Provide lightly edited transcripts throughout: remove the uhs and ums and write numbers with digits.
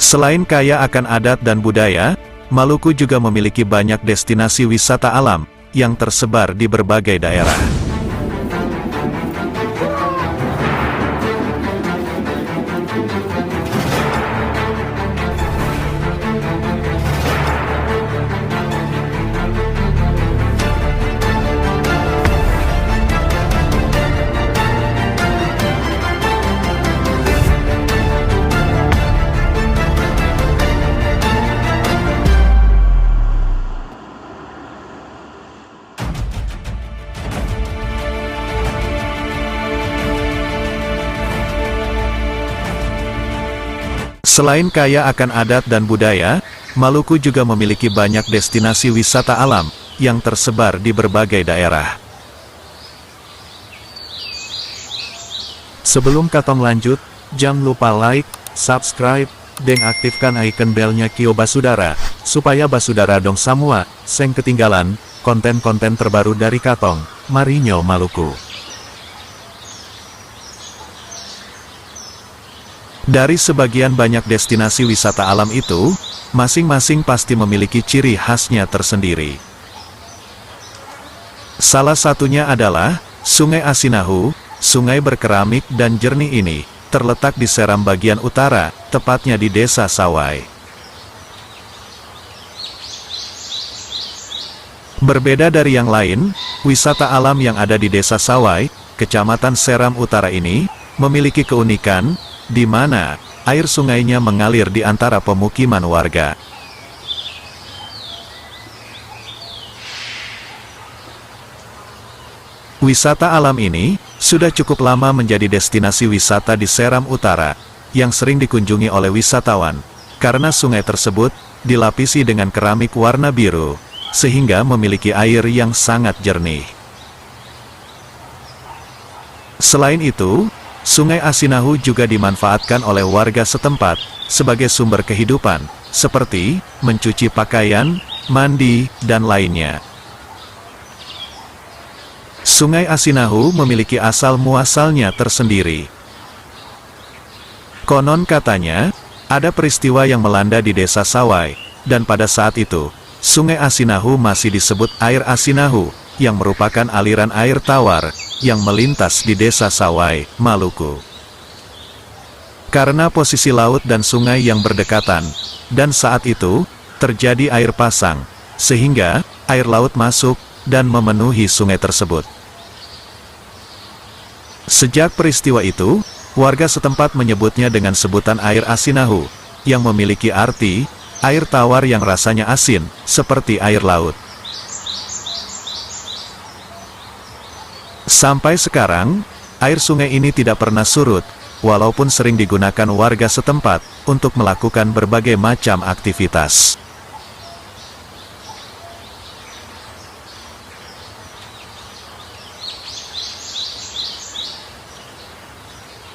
Selain kaya akan adat dan budaya, Maluku juga memiliki banyak destinasi wisata alam yang tersebar di berbagai daerah. Selain kaya akan adat dan budaya, Maluku juga memiliki banyak destinasi wisata alam yang tersebar di berbagai daerah. Sebelum Katong lanjut, jangan lupa like, subscribe, dan aktifkan icon belnya Kio Basudara, supaya Basudara dong semua, seng ketinggalan, konten-konten terbaru dari Katong, Marinyo Maluku. Dari sebagian banyak destinasi wisata alam itu, masing-masing pasti memiliki ciri khasnya tersendiri. Salah satunya adalah, Sungai Asinahu. Sungai berkeramik dan jernih ini, terletak di Seram bagian utara, tepatnya di Desa Sawai. Berbeda dari yang lain, wisata alam yang ada di Desa Sawai, Kecamatan Seram Utara ini, memiliki keunikan, di mana air sungainya mengalir di antara pemukiman warga. Wisata alam ini sudah cukup lama menjadi destinasi wisata di Seram Utara, yang sering dikunjungi oleh wisatawan, karena sungai tersebut dilapisi dengan keramik warna biru, sehingga memiliki air yang sangat jernih. Selain itu, Sungai Asinahu juga dimanfaatkan oleh warga setempat sebagai sumber kehidupan, seperti mencuci pakaian, mandi, dan lainnya. Sungai Asinahu memiliki asal-muasalnya tersendiri. Konon katanya, ada peristiwa yang melanda di Desa Sawai, dan pada saat itu, Sungai Asinahu masih disebut air Asinahu, yang merupakan aliran air tawar yang melintas di Desa Sawai, Maluku. Karena posisi laut dan sungai yang berdekatan, dan saat itu, terjadi air pasang, sehingga air laut masuk dan memenuhi sungai tersebut. Sejak peristiwa itu, warga setempat menyebutnya dengan sebutan air Asinahu, yang memiliki arti, air tawar yang rasanya asin, seperti air laut. Sampai sekarang, air sungai ini tidak pernah surut, walaupun sering digunakan warga setempat untuk melakukan berbagai macam aktivitas.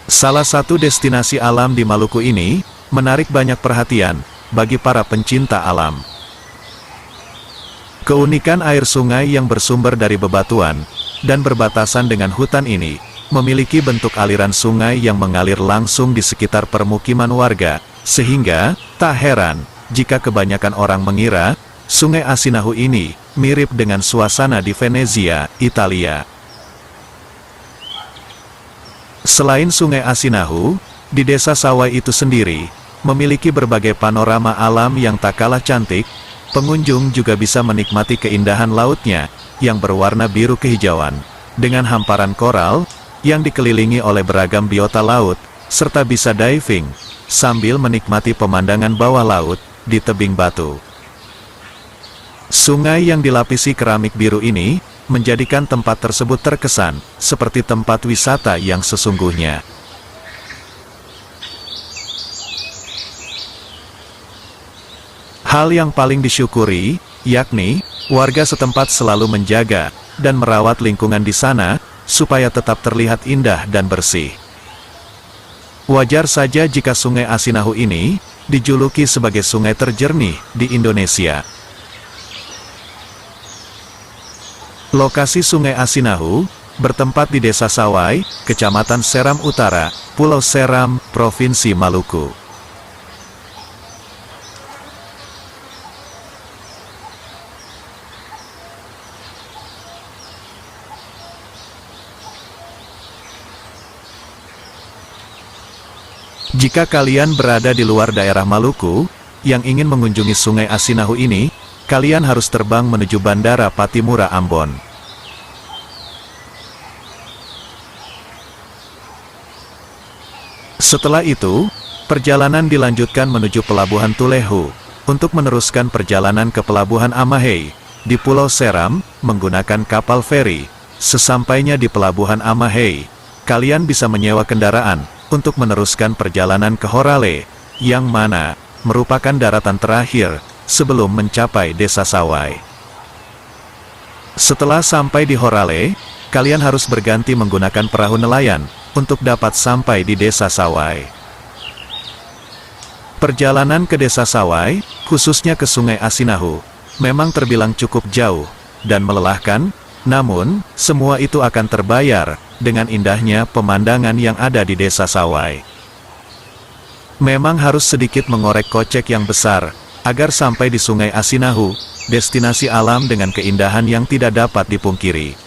Salah satu destinasi alam di Maluku ini, menarik banyak perhatian bagi para pencinta alam. Keunikan air sungai yang bersumber dari bebatuan dan berbatasan dengan hutan ini, memiliki bentuk aliran sungai yang mengalir langsung di sekitar permukiman warga, sehingga tak heran jika kebanyakan orang mengira Sungai Asinahu ini mirip dengan suasana di Venezia, Italia. Selain Sungai Asinahu, di Desa Sawai itu sendiri memiliki berbagai panorama alam yang tak kalah cantik. Pengunjung juga bisa menikmati keindahan lautnya yang berwarna biru kehijauan, dengan hamparan koral yang dikelilingi oleh beragam biota laut, serta bisa diving sambil menikmati pemandangan bawah laut di tebing batu. Sungai yang dilapisi keramik biru ini menjadikan tempat tersebut terkesan seperti tempat wisata yang sesungguhnya. Hal yang paling disyukuri, yakni, warga setempat selalu menjaga dan merawat lingkungan di sana, supaya tetap terlihat indah dan bersih. Wajar saja jika Sungai Asinahu ini dijuluki sebagai sungai terjernih di Indonesia. Lokasi Sungai Asinahu bertempat di Desa Sawai, Kecamatan Seram Utara, Pulau Seram, Provinsi Maluku. Jika kalian berada di luar daerah Maluku, yang ingin mengunjungi Sungai Asinahu ini, kalian harus terbang menuju Bandara Patimura Ambon. Setelah itu, perjalanan dilanjutkan menuju Pelabuhan Tulehu, untuk meneruskan perjalanan ke Pelabuhan Amahei, di Pulau Seram, menggunakan kapal feri. Sesampainya di Pelabuhan Amahei, kalian bisa menyewa kendaraan, untuk meneruskan perjalanan ke Horale, yang mana merupakan daratan terakhir, sebelum mencapai Desa Sawai. Setelah sampai di Horale, kalian harus berganti menggunakan perahu nelayan, untuk dapat sampai di Desa Sawai. Perjalanan ke Desa Sawai, khususnya ke Sungai Asinahu, memang terbilang cukup jauh, dan melelahkan, namun, semua itu akan terbayar, dengan indahnya pemandangan yang ada di Desa Sawai. Memang harus sedikit mengorek kocek yang besar, agar sampai di Sungai Asinahu, destinasi alam dengan keindahan yang tidak dapat dipungkiri.